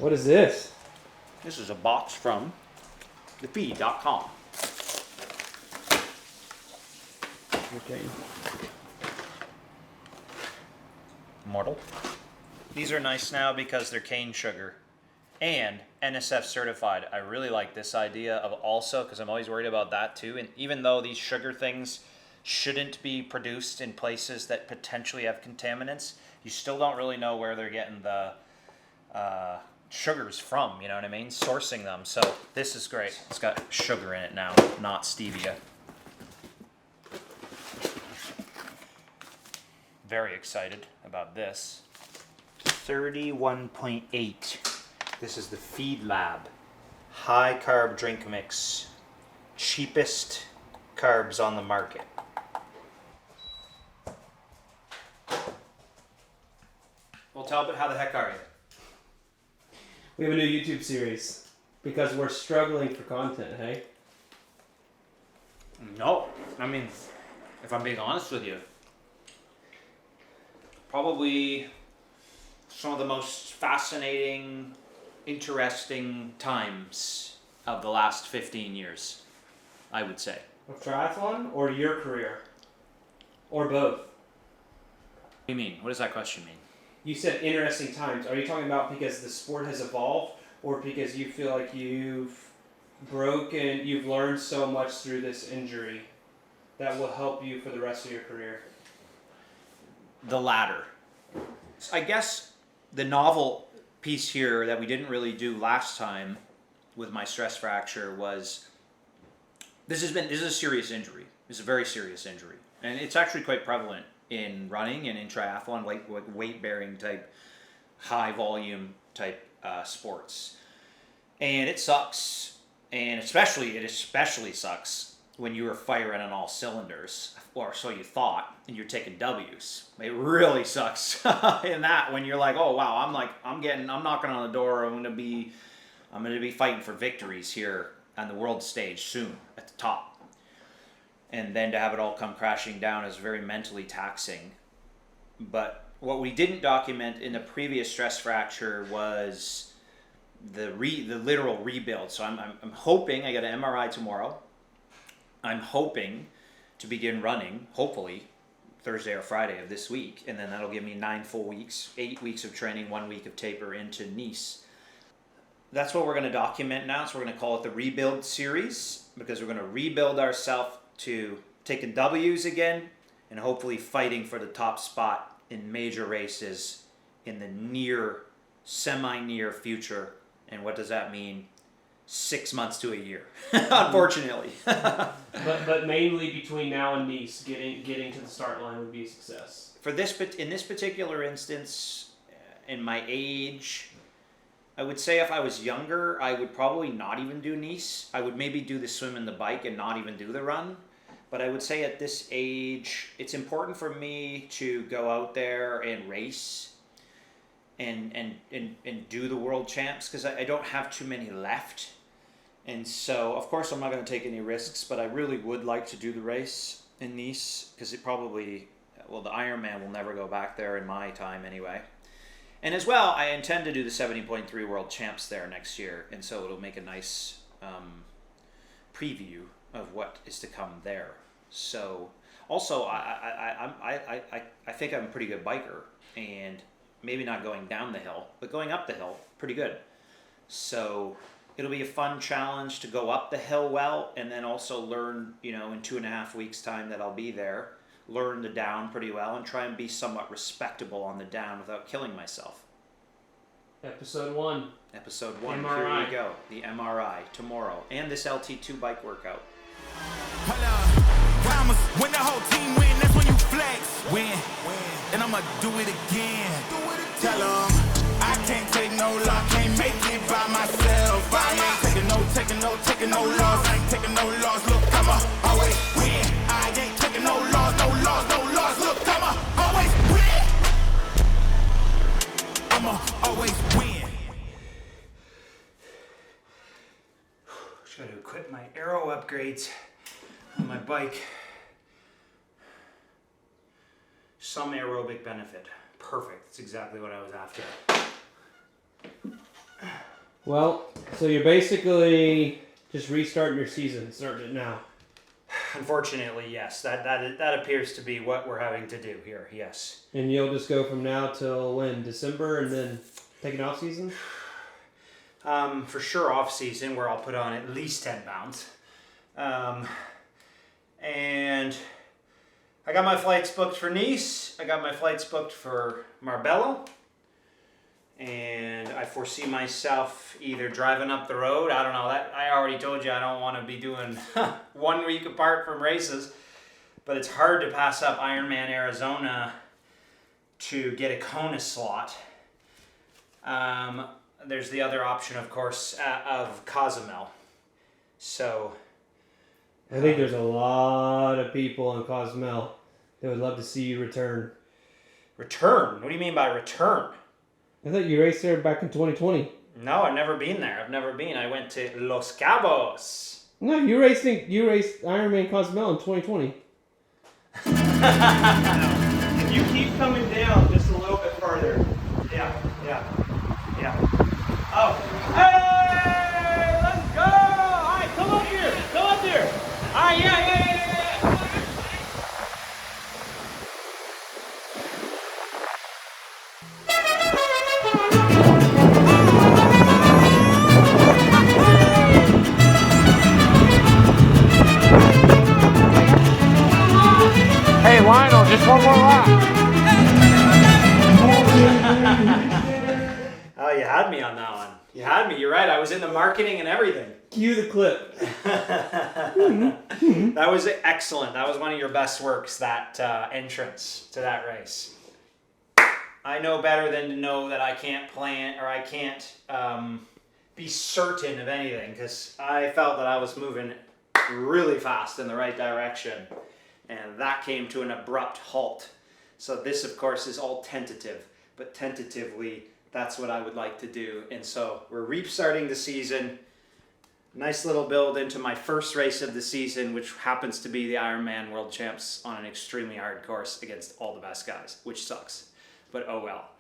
What is this? This is a box from thefeed.com. Okay. Mortal. These are nice now because they're cane sugar and NSF certified. I really like this idea of also, because I'm always worried about that too. And even though these sugar things shouldn't be produced in places that potentially have contaminants, you still don't really know where they're getting the sugars from, you know what I mean? Sourcing them. So this is great. It's got sugar in it now, not stevia. Very excited about this. 31.8. This is the Feed Lab. High carb drink mix. Cheapest carbs on the market. Well, Talbot, how the heck are you? We have a new YouTube series because we're struggling for content, hey? No. I mean, if I'm being honest with you, probably some of the most fascinating, interesting times of the last 15 years, I would say. Of triathlon or your career? Or both? What do you mean? What does that question mean? You said interesting times. Are you talking about because the sport has evolved or because you feel like you've learned so much through this injury that will help you for the rest of your career? The latter. I guess the novel piece here that we didn't really do last time with my stress fracture was this is a serious injury. It's a very serious injury. And it's actually quite prevalent in running and in triathlon, like weight bearing type, high volume type sports. And it sucks. And it especially sucks when you were firing on all cylinders, or so you thought, and you're taking W's. It really sucks in that when you're like, oh wow, I'm knocking on the door. I'm gonna be fighting for victories here on the world stage soon at the top. And then to have it all come crashing down is very mentally taxing. But what we didn't document in the previous stress fracture was the literal rebuild. So I'm hoping, I got an MRI tomorrow. I'm hoping to begin running, hopefully, Thursday or Friday of this week. And then that'll give me 9 full weeks, 8 weeks of training, 1 week of taper into Nice. That's what we're going to document now. So we're going to call it the Rebuild Series because we're going to rebuild ourselves to taking W's again and hopefully fighting for the top spot in major races in the semi-near future. And what does that mean? 6 months to a year, unfortunately. but mainly between now and Nice, getting to the start line would be a success. In this particular instance, in my age, I would say if I was younger, I would probably not even do Nice. I would maybe do the swim and the bike and not even do the run. But I would say at this age, it's important for me to go out there and race and do the world champs because I don't have too many left. And so, of course, I'm not going to take any risks, but I really would like to do the race in Nice because the Ironman will never go back there in my time anyway. And as well, I intend to do the 70.3 World Champs there next year, and so it'll make a nice preview of what is to come there. So, also, I think I'm a pretty good biker, and maybe not going down the hill, but going up the hill, pretty good. So it'll be a fun challenge to go up the hill well, and then also learn, in 2.5 weeks' time that I'll be there, learn the down pretty well and try and be somewhat respectable on the down without killing myself. Episode 1. Episode 1. MRI. Here you go. The MRI tomorrow. And this LT2 bike workout. Promise, when the whole team win, that's when you flex. Win. And I'ma do it again. Tell 'em I can't take no loss, can't make it by myself. I ain't taking no loss. I ain't taking no loss. Look, I'ma always win. I ain't taking no loss. Look, I'ma always win. I'ma always win. Just gotta equip my aero upgrades on my bike. Some aerobic benefit. Perfect. That's exactly what I was after. Well, so you're basically just restarting your season, starting it now. Unfortunately, yes. That appears to be what we're having to do here. Yes. And you'll just go from now till when? December, and then take an off season? For sure, off season where I'll put on at least 10 pounds. And I got my flights booked for Nice. I got my flights booked for Marbella. And I foresee myself either driving up the road. I don't know. That I already told you I don't want to be doing 1 week apart from races. But it's hard to pass up Ironman Arizona to get a Kona slot. There's the other option, of course, of Cozumel. So I think there's a lot of people in Cozumel that would love to see you return. Return? What do you mean by return? I thought you raced there back in 2020. No, I've never been there. I've never been. I went to Los Cabos. No, you raced Ironman Cozumel in 2020. If you keep coming down just a little bit further. Yeah. Oh. Hey! Let's go! Alright, come up here. Come up here. Alright, yeah. Hey Lionel, just one more lap. Oh, you had me on that one. You had me. You're right. I was in the marketing and everything. Cue the clip. That was excellent. That was one of your best works, that entrance to that race. I know better than to know that I can't plan or I can't be certain of anything, because I felt that I was moving really fast in the right direction, and that came to an abrupt halt. So this, of course, is all tentative, but tentatively, that's what I would like to do. And so we're restarting the season. Nice little build into my first race of the season, which happens to be the Ironman World Champs on an extremely hard course against all the best guys, which sucks, but oh well.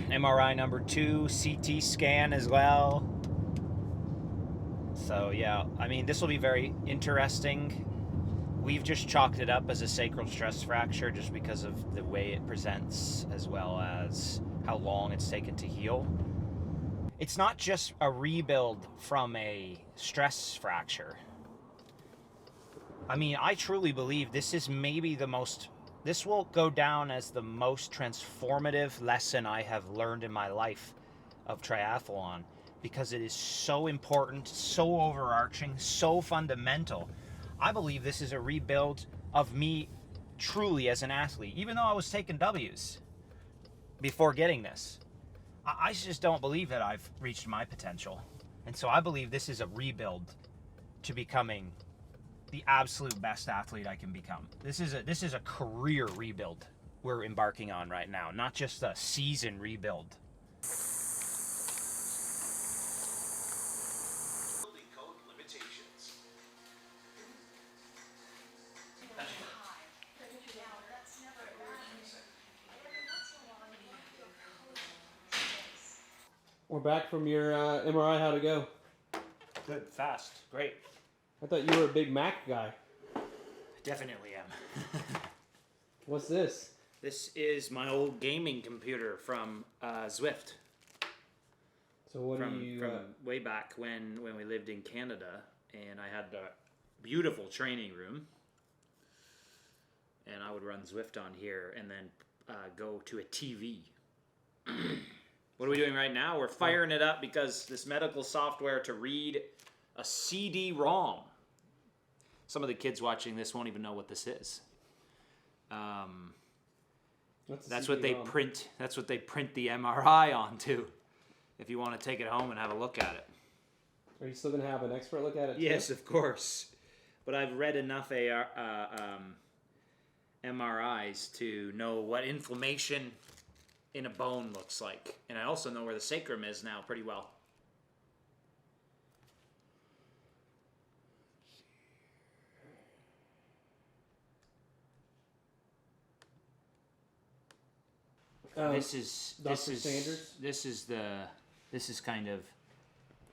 MRI number 2, CT scan as well. So yeah, I mean, this will be very interesting. We've just chalked it up as a sacral stress fracture just because of the way it presents, as well as how long it's taken to heal. It's not just a rebuild from a stress fracture. I mean, I truly believe this is maybe this will go down as the most transformative lesson I have learned in my life of triathlon, because it is so important, so overarching, so fundamental. I believe this is a rebuild of me truly as an athlete, even though I was taking W's before getting this. I just don't believe that I've reached my potential. And so I believe this is a rebuild to becoming the absolute best athlete I can become. This is a career rebuild we're embarking on right now, not just a season rebuild. We're back from your MRI. How'd it go? Good, fast, great. I thought you were a big Mac guy. Definitely am. What's this? This is my old gaming computer from Zwift. So what from, do you... from way back when we lived in Canada, and I had a beautiful training room, and I would run Zwift on here and then go to a TV. What are we doing right now? We're firing it up because this medical software to read a CD-ROM. Some of the kids watching this won't even know what this is. That's what they print. That's what they print the MRI onto. If you want to take it home and have a look at it. Are you still gonna have an expert look at it? Yes, too? of course. But I've read enough MRIs to know what inflammation in a bone looks like, and I also know where the sacrum is now pretty well. This is Dr. Sanders? this is kind of,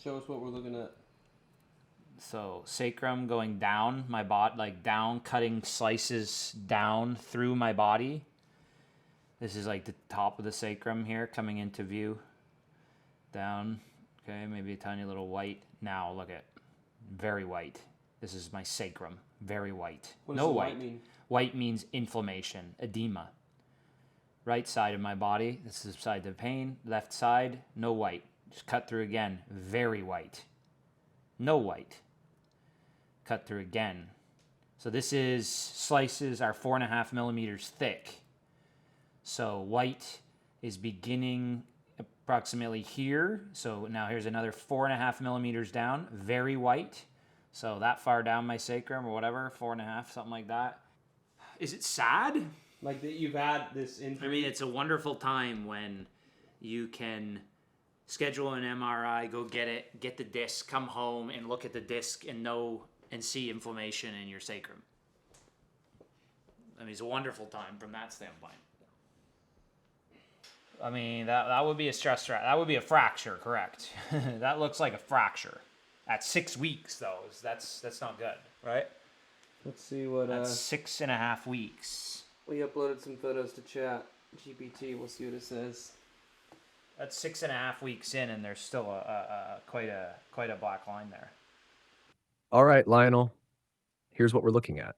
Show us what we're looking at. so sacrum going down my body, like down, cutting slices down through my body. This is like the top of the sacrum here coming into view. Down, okay, maybe a tiny little white. Now look at, very white. This is my sacrum, very white. What does No the white. white mean? White means inflammation, edema. Right side of my body, this is the side of pain. Left side, no white. Just cut through again, very white. No white. Cut through again. So this is, slices are 4.5 millimeters thick. So white is beginning approximately here. So now here's another 4.5 millimeters down, very white. So that far down my sacrum or whatever, 4.5, something like that. Is it sad? Like that you've had this injury? I mean, it's a wonderful time when you can schedule an MRI, go get it, get the disc, come home and look at the disc and know and see inflammation in your sacrum. I mean, it's a wonderful time from that standpoint. I mean, that would be a stress fracture. That would be a fracture, correct? That looks like a fracture. At 6 weeks, though, that's not good, right? Let's see what. That's 6.5 weeks. We uploaded some photos to chat GPT. We'll see what it says. That's 6.5 weeks in, and there's still quite a black line there. All right, Lionel, here's what we're looking at.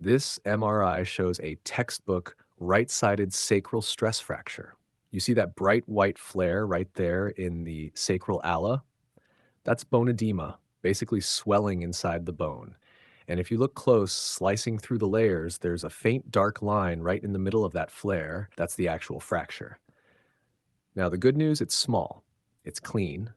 This MRI shows a textbook right-sided sacral stress fracture. You see that bright white flare right there in the sacral ala? That's bone edema, basically swelling inside the bone. And if you look close, slicing through the layers, there's a faint dark line right in the middle of that flare. That's the actual fracture. Now, the good news, it's small, it's clean,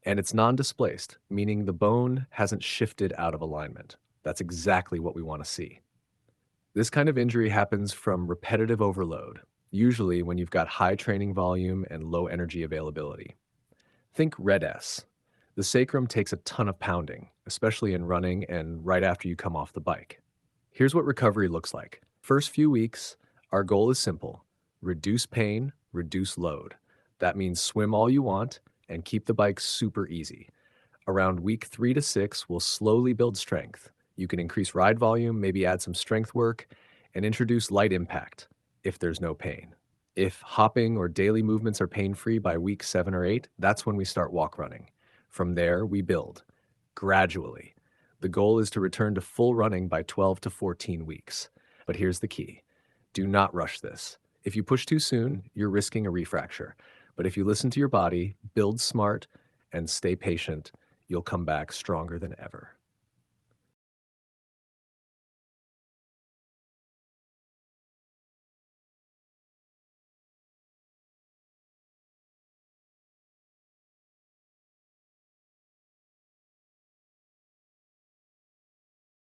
and it's non-displaced, meaning the bone hasn't shifted out of alignment. That's exactly what we want to see. This kind of injury happens from repetitive overload, usually when you've got high training volume and low energy availability. Think red S. The sacrum takes a ton of pounding, especially in running and right after you come off the bike. Here's what recovery looks like. First few weeks, our goal is simple: reduce pain, reduce load. That means swim all you want and keep the bike super easy. Around week 3 to 6, we'll slowly build strength. You can increase ride volume, maybe add some strength work, and introduce light impact if there's no pain. If hopping or daily movements are pain-free by week 7 or 8, that's when we start walk running. From there, we build gradually. The goal is to return to full running by 12 to 14 weeks. But here's the key: do not rush this. If you push too soon, you're risking a refracture. But if you listen to your body, build smart, and stay patient, you'll come back stronger than ever.